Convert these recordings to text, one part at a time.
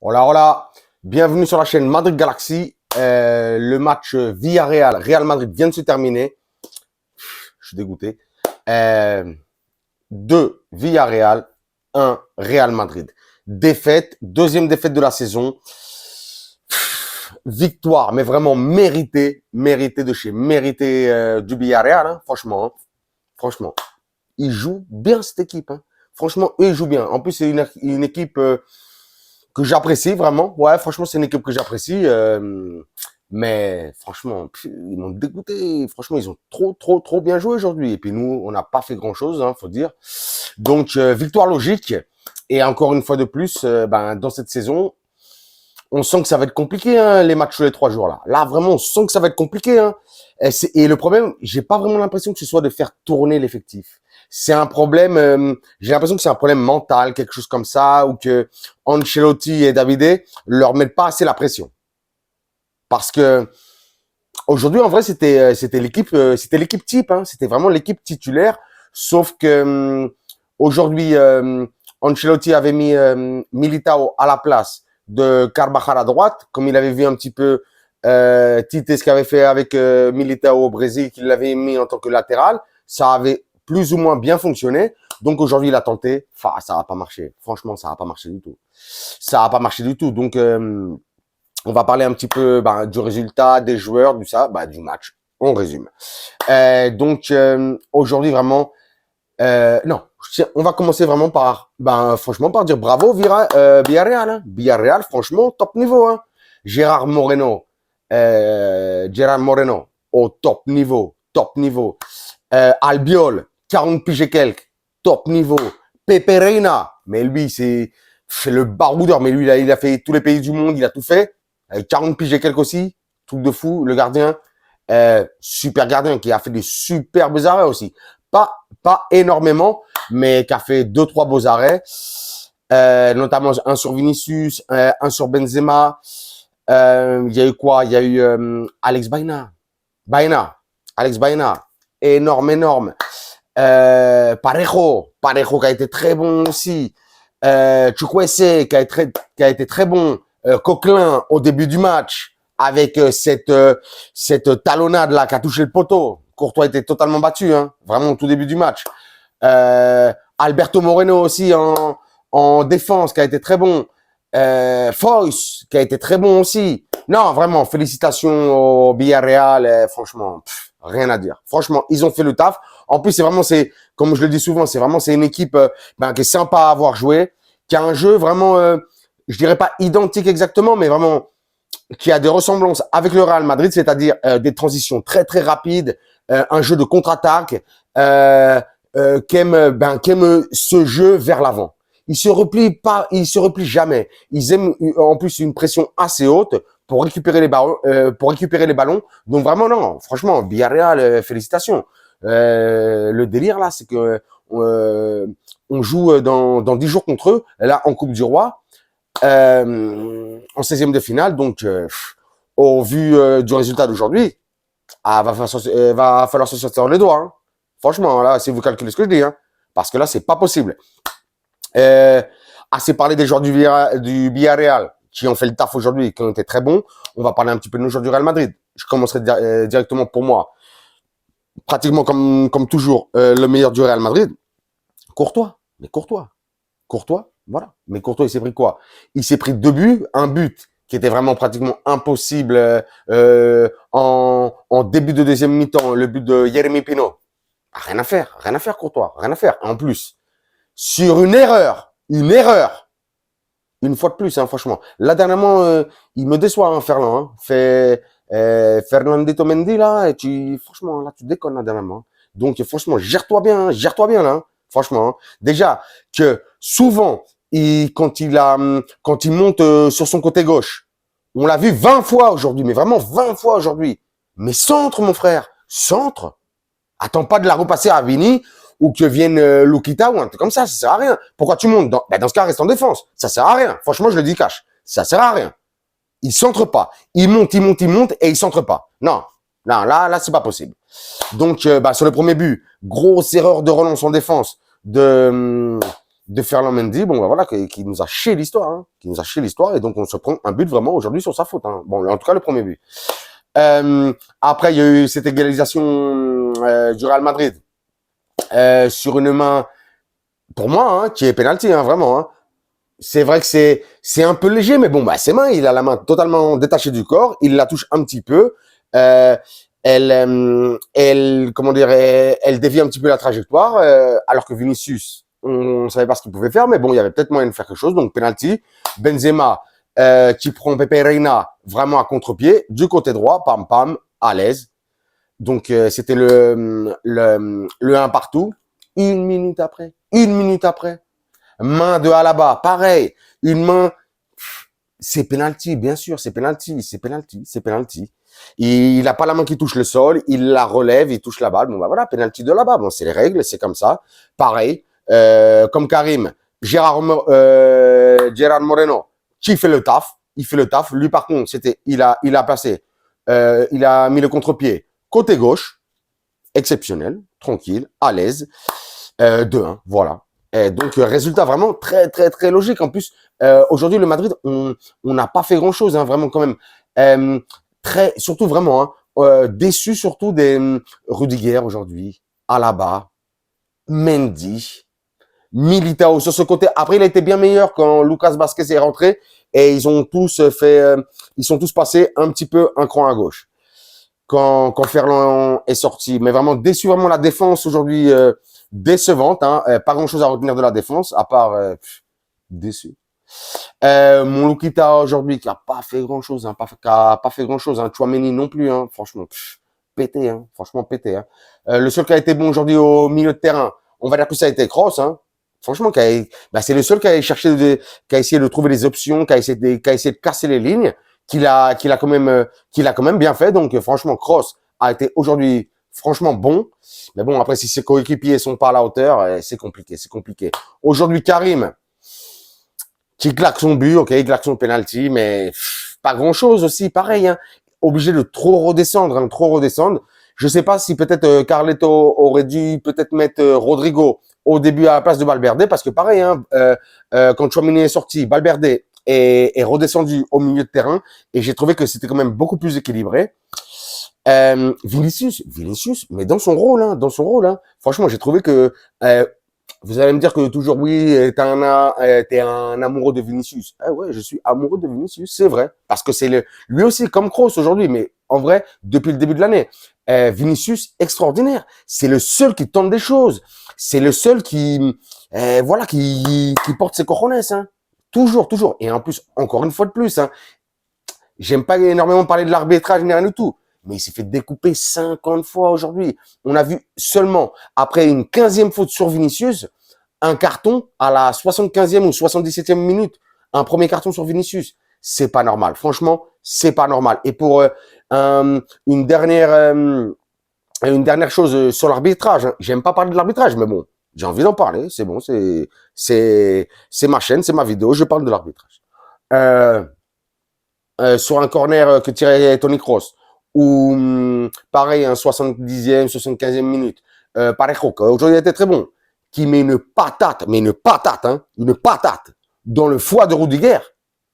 Hola, hola. Bienvenue sur la chaîne Madrid Galaxy. Le match Villarreal-Real Madrid vient de se terminer. Je suis dégoûté. 2 Villarreal, 1 Real Madrid. Défaite, deuxième défaite de la saison. Victoire, mais vraiment méritée de chez mérité du Villarreal, hein, franchement. Hein. Franchement, ils jouent bien cette équipe. Hein. Franchement, eux, ils jouent bien. En plus, c'est une équipe que j'apprécie vraiment. Ouais, franchement, c'est une équipe que j'apprécie. Mais franchement, ils m'ont dégoûté. Franchement, ils ont trop bien joué aujourd'hui. Et puis nous, on n'a pas fait grand-chose, hein, faut dire. Donc, victoire logique. Et encore une fois de plus, dans cette saison, on sent que ça va être compliqué, hein, les matchs sur les 3 jours là. Là, vraiment, on sent que ça va être compliqué. Hein. Et le problème, j'ai pas vraiment l'impression que ce soit de faire tourner l'effectif. C'est un problème, j'ai l'impression que c'est un problème mental, quelque chose comme ça, ou que Ancelotti et Davide leur mettent pas assez la pression. Parce que aujourd'hui, en vrai, c'était l'équipe type, hein, c'était vraiment l'équipe titulaire. Sauf que aujourd'hui, Ancelotti avait mis Militao à la place de Carvajal à droite, comme il avait vu un petit peu Tite, ce qu'il avait fait avec Militao au Brésil, qu'il l'avait mis en tant que latéral. Ça avait plus ou moins bien fonctionné. Donc aujourd'hui, il a tenté. Enfin, ça n'a pas marché. Franchement, ça n'a pas marché du tout. Ça n'a pas marché du tout. Donc, on va parler un petit peu du résultat, des joueurs, du match. On résume. Donc, aujourd'hui, vraiment, non, on va commencer vraiment par, franchement, par dire bravo Villarreal. Hein. Villarreal, franchement, top niveau. Hein. Gérard Moreno, au top niveau. Albiol, 40 piges et quelques, top niveau. Pepe Reina, mais lui, c'est le baroudeur, mais lui, il a fait tous les pays du monde, il a tout fait. 40 piges et quelques aussi, truc de fou, le gardien. Super gardien qui a fait des superbes arrêts aussi. Pas énormément, mais qui a fait 2-3 beaux arrêts, notamment un sur Vinicius, un sur Benzema. Il y a eu quoi? Il y a eu Alex Baena, énorme. Parejo qui a été très bon aussi. Chukwueze qui a été très bon. Coquelin au début du match avec cette talonnade là qui a touché le poteau. Courtois était totalement battu, hein, vraiment au tout début du match. Alberto Moreno aussi en défense qui a été très bon. Foyce qui a été très bon aussi. Non, vraiment, félicitations au Villarreal. Franchement, rien à dire. Franchement, ils ont fait le taf. En plus, c'est comme je le dis souvent, c'est une équipe qui est sympa à avoir joué, qui a un jeu vraiment, je dirais pas identique exactement, mais vraiment qui a des ressemblances avec le Real Madrid, c'est-à-dire des transitions très rapides, un jeu de contre-attaque, qui aime ce jeu vers l'avant. Ils se replient jamais. Ils aiment en plus une pression assez haute pour récupérer les ballons. Donc vraiment non, franchement, Villarreal, félicitations. Le délire là, c'est que on joue dans 10 jours contre eux, là en Coupe du Roi, en 16e de finale. Donc, au vu du résultat d'aujourd'hui, va falloir se sortir les doigts. Hein. Franchement, là, si vous calculez ce que je dis, hein, parce que là, c'est pas possible. Assez parlé des joueurs du Villarreal qui ont fait le taf aujourd'hui, qui ont été très bons. On va parler un petit peu de nos joueurs du Real Madrid. Je commencerai directement pour moi. Pratiquement comme toujours, le meilleur du Real Madrid. Courtois. Voilà. Mais Courtois, il s'est pris quoi? Il s'est pris 2 buts, un but qui était vraiment pratiquement impossible en début de deuxième mi-temps, le but de Yeremy Pino. Rien à faire, Courtois, rien à faire. En plus, sur une erreur, une fois de plus, hein, franchement. Là, dernièrement, il me déçoit, hein, Ferland. Hein. Fernandito Mendy, là, franchement, là, tu déconnes, là, dernièrement. Donc, franchement, gère-toi bien, là. Hein. Franchement, hein. Déjà, que souvent, quand il monte sur son côté gauche, on l'a vu 20 fois aujourd'hui, mais vraiment 20 fois aujourd'hui. Mais centre, mon frère, centre. Attends pas de la repasser à Vini ou que vienne Lukita ou un truc comme ça sert à rien. Pourquoi tu montes? Dans ce cas, reste en défense. Ça sert à rien. Franchement, je le dis cash. Ça sert à rien. Il centre pas. Il monte et il centre pas. Non, là, c'est pas possible. Donc, sur le premier but, grosse erreur de relance en défense de de Ferland Mendy, bon, bah, voilà, qui nous a chié l'histoire, hein, qui nous a chié l'histoire, et donc on se prend un but vraiment aujourd'hui sur sa faute, hein. Bon, en tout cas, le premier but. Après, il y a eu cette égalisation du Real Madrid sur une main, pour moi, hein, qui est penalty, hein, vraiment, hein. C'est vrai que c'est un peu léger, mais bon, bah, ses mains, il a la main totalement détachée du corps, il la touche un petit peu, comment dire, elle dévie un petit peu la trajectoire, alors que Vinicius, on savait pas ce qu'il pouvait faire, mais bon, il y avait peut-être moyen de faire quelque chose, donc penalty. Benzema, qui prend Pepe Reina vraiment à contre-pied, du côté droit, pam pam, à l'aise. Donc c'était le 1 partout. Une minute après, main de Alaba, pareil, une main, c'est penalty, bien sûr, c'est penalty. Il a pas la main qui touche le sol, il la relève, il touche la balle. Bon, bah voilà, penalty de là-bas. Bon, c'est les règles, c'est comme ça. Pareil, comme Karim, Gérard Moreno, qui fait le taf, il fait le taf. Lui, par contre, il a passé, il a mis le contre-pied côté gauche, exceptionnel, tranquille, à l'aise, 2-1, voilà. Et donc, résultat vraiment très, très, très logique. En plus, aujourd'hui, le Madrid, on n'a pas fait grand-chose, hein, vraiment quand même. Surtout vraiment, hein, déçu surtout des Rudiger aujourd'hui, Alaba, Mendy, Militao sur ce côté. Après, il a été bien meilleur quand Lucas Vazquez est rentré et ils ont tous ils sont tous passés un petit peu un cran à gauche quand Ferland est sorti. Mais vraiment déçu, vraiment la défense aujourd'hui décevante, hein, pas grand chose à retenir de la défense à part déçu. Mon Lukita aujourd'hui qui a pas fait grand chose, hein, qui a pas fait grand chose, hein. Tchouaméni non plus, hein, franchement, pété, hein, franchement pété, hein. Le seul qui a été bon aujourd'hui au milieu de terrain, on va dire que ça a été Kroos, hein. Franchement, c'est le seul qui a cherché, qui a essayé de trouver des options, qui a essayé de casser les lignes, qu'il a quand même bien fait. Donc franchement, Kroos a été aujourd'hui franchement bon. Mais bon, après si ses coéquipiers sont pas à la hauteur, c'est compliqué. Aujourd'hui, Karim, qui claque son but, ok, il claque son penalty, mais pas grand chose aussi, pareil, hein. Obligé de trop redescendre, hein, trop redescendre. Je sais pas si peut-être Carleto aurait dû peut-être mettre Rodrigo au début à la place de Valverde, parce que pareil, hein, quand Tchouaméni est sorti, Valverde est redescendu au milieu de terrain, et j'ai trouvé que c'était quand même beaucoup plus équilibré. Vinicius, mais dans son rôle, hein. Franchement, j'ai trouvé que vous allez me dire que toujours oui, t'es un amoureux de Vinicius. Ah ouais, je suis amoureux de Vinicius, c'est vrai, parce que c'est lui aussi comme Kroos aujourd'hui, mais en vrai depuis le début de l'année, Vinicius extraordinaire. C'est le seul qui tente des choses, c'est le seul qui voilà qui porte ses cojones, hein. Toujours. Et en plus, encore une fois de plus, hein, j'aime pas énormément parler de l'arbitrage ni rien du tout, mais il s'est fait découper 50 fois aujourd'hui. On a vu seulement, après une 15e faute sur Vinicius, un carton à la 75e ou 77e minute. Un premier carton sur Vinicius. C'est pas normal. Franchement, c'est pas normal. Et pour une dernière chose sur l'arbitrage, hein. J'aime pas parler de l'arbitrage, mais bon, j'ai envie d'en parler. C'est bon, c'est ma chaîne, c'est ma vidéo, je parle de l'arbitrage. Sur un corner que tirait Toni Kroos, ou pareil, un 70e, 75e minute, Parejo, aujourd'hui il était très bon, qui met une patate, hein, une patate dans le foie de Rudiger.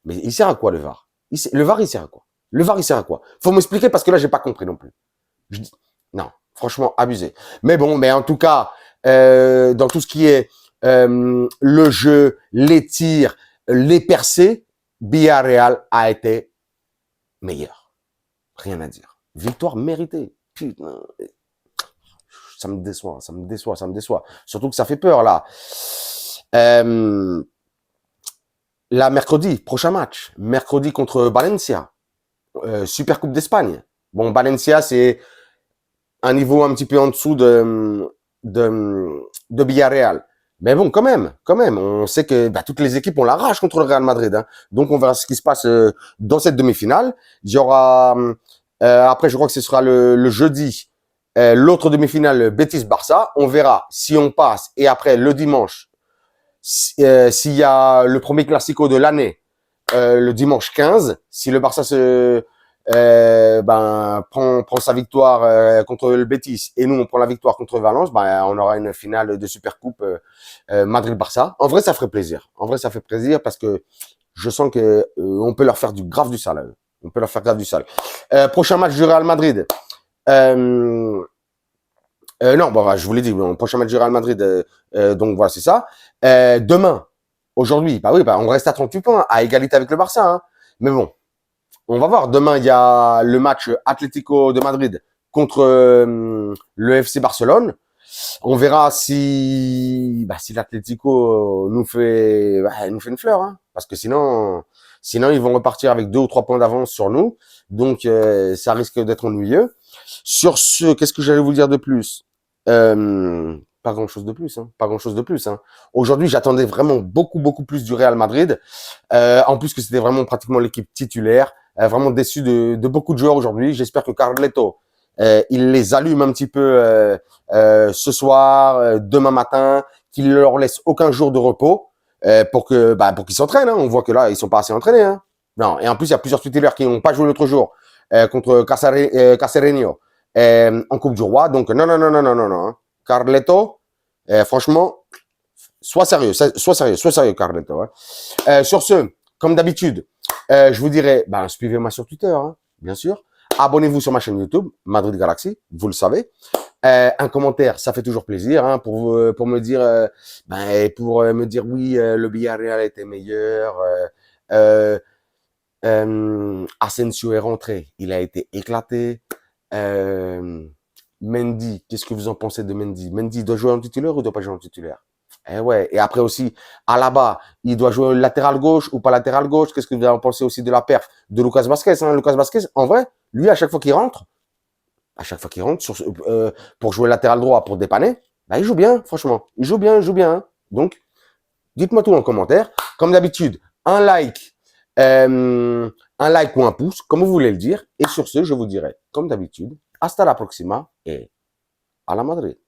Mais il sert à quoi le VAR? Le VAR, il sert à quoi? Le VAR, il sert à quoi? Faut m'expliquer parce que là, j'ai pas compris non plus. Non, franchement, abusé. Mais bon, mais en tout cas, dans tout ce qui est le jeu, les tirs, les percées, Villarreal a été meilleur. Rien à dire. Victoire méritée. Putain. Ça me déçoit. Surtout que ça fait peur, là. Là, mercredi, prochain match. Mercredi contre Valencia. Super Coupe d'Espagne. Bon, Valencia, c'est un niveau un petit peu en dessous de Villarreal. Mais bon, quand même, on sait que toutes les équipes ont la rage contre le Real Madrid, hein. Donc on verra ce qui se passe dans cette demi-finale. Il y aura après, je crois que ce sera le jeudi, l'autre demi-finale Betis-Barça. On verra si on passe. Et après, le dimanche, s'il y a le premier classico de l'année, le dimanche 15, si le Barça prend sa victoire contre le Betis et nous on prend la victoire contre Valence, ben on aura une finale de Supercoupe Madrid-Barça. En vrai, ça ferait plaisir. En vrai, ça fait plaisir parce que je sens que on peut leur faire du grave du sale. On peut leur faire grave du sale. Prochain match du Real Madrid. Non, bon, je vous l'ai dit, bon, prochain match du Real Madrid. Donc voilà, c'est ça. Demain, aujourd'hui, bah oui, bah on reste à 38 points, à égalité avec le Barça. Hein. Mais bon, on va voir. Demain, il y a le match Atlético de Madrid contre le FC Barcelone. On verra si l'Atlético nous fait une fleur, hein, parce que sinon ils vont repartir avec 2 ou 3 points d'avance sur nous, donc ça risque d'être ennuyeux. Sur ce, qu'est-ce que j'allais vous dire de plus? Pas grand chose de plus, hein, pas grand chose de plus. Hein. Aujourd'hui, j'attendais vraiment beaucoup plus du Real Madrid, en plus que c'était vraiment pratiquement l'équipe titulaire. Vraiment déçu de beaucoup de joueurs aujourd'hui. J'espère que Carleto il les allume un petit peu ce soir, demain matin, qu'il leur laisse aucun jour de repos pour qu'ils s'entraînent. Hein. On voit que là, ils sont pas assez entraînés. Hein. Non. Et en plus, il y a plusieurs titulaires qui n'ont pas joué l'autre jour contre Cacereño en Coupe du Roi. Donc non. Hein. Carleto, franchement, sois sérieux, Carleto. Hein. Sur ce, comme d'habitude, je vous dirais, suivez-moi sur Twitter, hein, bien sûr. Abonnez-vous sur ma chaîne YouTube, Madrid Galaxy, vous le savez. Un commentaire, ça fait toujours plaisir, hein, pour me dire, me dire oui, le Villarreal était meilleur. Asensio est rentré, il a été éclaté. Mendy, qu'est-ce que vous en pensez de Mendy? Mendy doit jouer en titulaire ou doit pas jouer en titulaire? Ouais. Et après aussi, Alaba, il doit jouer latéral gauche ou pas latéral gauche. Qu'est-ce que vous en pensez aussi de la perf de Lucas Vazquez? Hein? Lucas Vazquez, en vrai, lui, à chaque fois qu'il rentre pour jouer latéral droit, pour dépanner, il joue bien, franchement. Il joue bien. Hein. Donc, dites-moi tout en commentaire. Comme d'habitude, un like ou un pouce, comme vous voulez le dire. Et sur ce, je vous dirai, comme d'habitude, hasta la próxima et à la Madrid.